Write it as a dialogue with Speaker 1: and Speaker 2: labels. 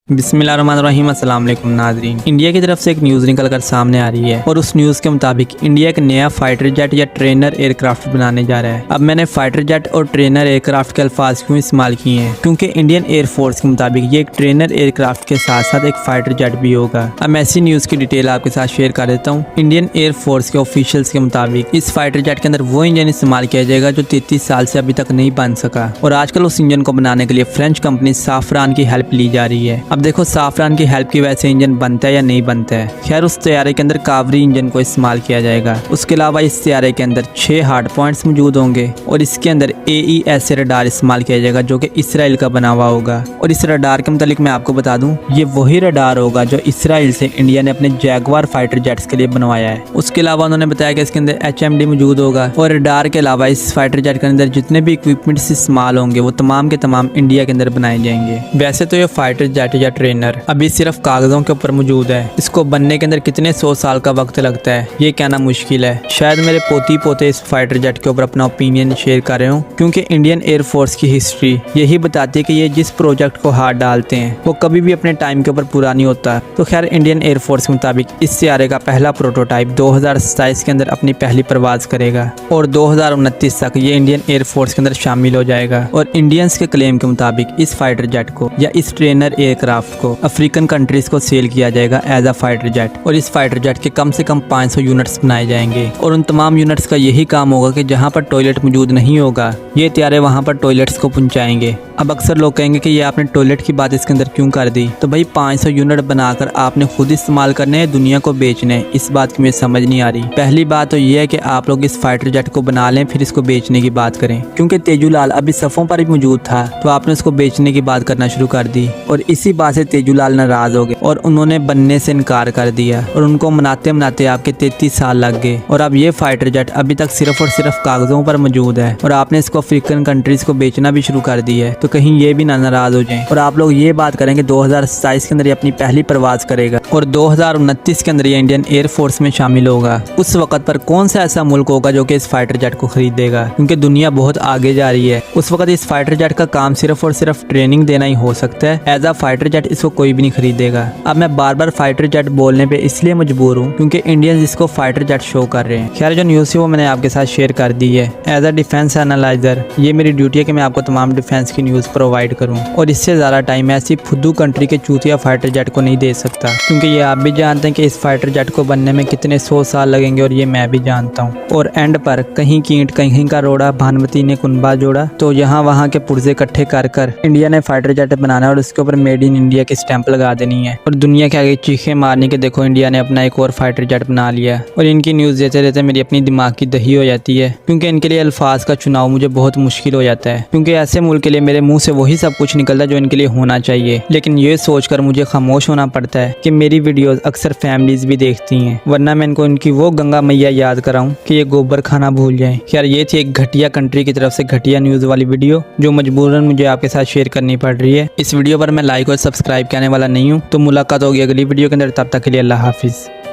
Speaker 1: बिस्मिल्लाहिर्रहमानिर्रहीम अस्सलाम वालेकुम नाज़रीन। इंडिया की तरफ से एक न्यूज़ निकल कर सामने आ रही है और उस न्यूज़ के मुताबिक इंडिया एक नया फाइटर जेट या ट्रेनर एयरक्राफ्ट बनाने जा रहा है। अब मैंने फाइटर जेट और ट्रेनर एयरक्राफ्ट के अल्फाज क्यों इस्तेमाल किए हैं, क्योंकि इंडियन एयरफोर्स के मुताबिक ये एक ट्रेनर एयरक्राफ्ट के साथ साथ एक फाइटर जेट भी होगा। अब मैं ऐसी न्यूज़ की डिटेल आपके साथ शेयर कर देता हूँ। इंडियन एयरफोर्स के ऑफिशियल्स के मुताबिक इस फाइटर जेट के अंदर वो इंजन इस्तेमाल किया जाएगा जो 33 साल से अभी तक नहीं बन सका और आजकल उस इंजन को बनाने के लिए फ्रेंच कंपनी साफरान की हेल्प ली जा रही है। अब देखो साफरान की हेल्प की वजह से इंजन बनता है या नहीं बनता है। खैर उस तैयारे के अंदर कावरी इंजन को इस्तेमाल किया जाएगा। उसके अलावा इस तैयारे के अंदर 6 हार्ड पॉइंट्स मौजूद होंगे और इसके अंदर AES रडार इस्तेमाल किया जाएगा जो कि इसराइल का बना हुआ होगा। और इस रडार के मुतालिक मैं आपको बता दूं, ये वही रडार होगा जो इसराइल से इंडिया ने अपने जैगवार फाइटर जेट्स के लिए बनवाया है। उसके अलावा उन्होंने बताया कि इसके अंदर HMD मौजूद होगा और रडार के अलावा इस फाइटर जेट के अंदर जितने भी इक्विपमेंट्स इस्तेमाल होंगे वो तमाम के तमाम इंडिया के अंदर बनाए जाएंगे। वैसे तो ये फाइटर जेट या ट्रेनर अभी सिर्फ कागजों के ऊपर मौजूद है। इसको बनने के अंदर कितने 100 साल का वक्त लगता है ये कहना मुश्किल है। शायद मेरे पोती पोते इस फाइटर जेट के ऊपर अपना ओपिनियन शेयर कर रहे हो, क्योंकि इंडियन एयरफोर्स की हिस्ट्री यही बताती है कि ये जिस प्रोजेक्ट को हाथ डालते हैं वो कभी भी अपने टाइम के ऊपर पूरा नहीं होता। तो खैर इंडियन एयरफोर्स के मुताबिक इस सियारे का पहला प्रोटोटाइप 2027 के अंदर अपनी पहली परवाज करेगा और 2029 तक ये इंडियन एयरफोर्स के अंदर शामिल हो जाएगा। और इंडियंस के क्लेम के मुताबिक इस फाइटर जेट को या इस ट्रेनर एयरक्राफ्ट को अफ्रीकन कंट्रीज को सेल किया जाएगा एज अ फाइटर जेट और इस फाइटर जेट के कम से कम 500 यूनिट्स बनाए जाएंगे और उन तमाम यूनिट्स का यही काम होगा कि जहां पर टॉयलेट मौजूद नहीं होगा ये तैयारे वहां पर टॉयलेट्स को पहुंचाएंगे। अब अक्सर लोग कहेंगे कि ये आपने टॉयलेट की बात इसके अंदर क्यों कर दी, तो भाई 500 यूनिट बनाकर आपने खुद इस्तेमाल करने हैं, दुनिया को बेचने हैं, इस बात की मुझे समझ नहीं आ रही। पहली बात तो ये है कि आप लोग इस फाइटर जेट को बना लें फिर इसको बेचने की बात करें, क्योंकि तेजूलाल अभी सफ़ों पर ही मौजूद था तो आपने उसको बेचने की बात करना शुरू कर दी और इसी बात से तेजूलाल नाराज हो गए और उन्होंने बनने से इनकार कर दिया और उनको मनाते मनाते आपके 33 साल लग गए और अब ये फाइटर जेट अभी तक सिर्फ और सिर्फ कागजों पर मौजूद है और आपने इसको अफ्रीकन कंट्रीज को बेचना भी शुरू कर दिया है। तो कहीं ये भी ना नाराज हो जाएं और आप लोग ये बात करेंगे 2027 के अंदर ये अपनी पहली परवाज करेगा और 2029 के अंदर ये इंडियन एयरफोर्स में शामिल होगा। उस वक्त पर कौन सा ऐसा मुल्क होगा जो कि इस फाइटर जेट को खरीदेगा, क्योंकि दुनिया बहुत आगे जा रही है। उस वक्त इस फाइटर जेट का काम सिर्फ और सिर्फ ट्रेनिंग देना ही हो सकता है। एज अ फाइटर जेट इसको कोई भी नहीं खरीदेगा। अब मैं बार बार फाइटर जेट बोलने पे इसलिए मजबूर हूँ क्योंकि इंडियंस इसको फाइटर जेट शो कर रहे हैं। खैर जो न्यूज़ थी वो मैंने आपके साथ शेयर कर दी है। एज अ डिफेंस एनालाइजर ये मेरी ड्यूटी है कि मैं आपको तमाम डिफेंस की न्यूज़ प्रोवाइड करूँ और इससे ज़्यादा टाइम ऐसी फुद्दू कंट्री के चूतिया फाइटर जेट को नहीं दे सकता, क्योंकि ये आप भी जानते हैं कि इस फाइटर जेट को बनने में कितने 100 साल लगेंगे और ये मैं भी जानता हूँ। और एंड पर कहीं की ईंट कहीं का रोड़ा, भानुमती ने कुनबा जोड़ा, तो यहाँ वहाँ के पुर्जे इकट्ठे कर इंडिया ने फाइटर जेट बनाना और उसके ऊपर मेड इन इंडिया की स्टैंप लगा देनी है और दुनिया के आगे चीखे मारने के देखो इंडिया ने अपना एक और फाइटर जेट बना लिया। और इनकी न्यूज़ देते रहते मेरी अपनी दिमाग की दही हो जाती है, क्योंकि इनके लिए अल्फाज का चुनाव मुझे बहुत मुश्किल हो जाता है, क्योंकि ऐसे मुल्क के लिए मेरे मुंह से वही सब कुछ निकलता है जो इनके लिए होना चाहिए। लेकिन ये सोचकर मुझे खामोश होना पड़ता है कि मेरी वीडियोस अक्सर फैमिलीज भी देखती हैं, वरना मैं इनको इनकी वो गंगा मैया याद कराऊं कि ये गोबर खाना भूल जाएं। खैर ये थी एक घटिया कंट्री की तरफ से घटिया न्यूज़ वाली वीडियो जो मजबूरन मुझे आपके साथ शेयर करनी पड़ रही है। इस वीडियो पर मैं लाइक और सब्सक्राइब करने वाला नहीं हूँ। तो मुलाकात होगी अगली वीडियो के अंदर, तब तक के लिए अल्लाह हाफिज़।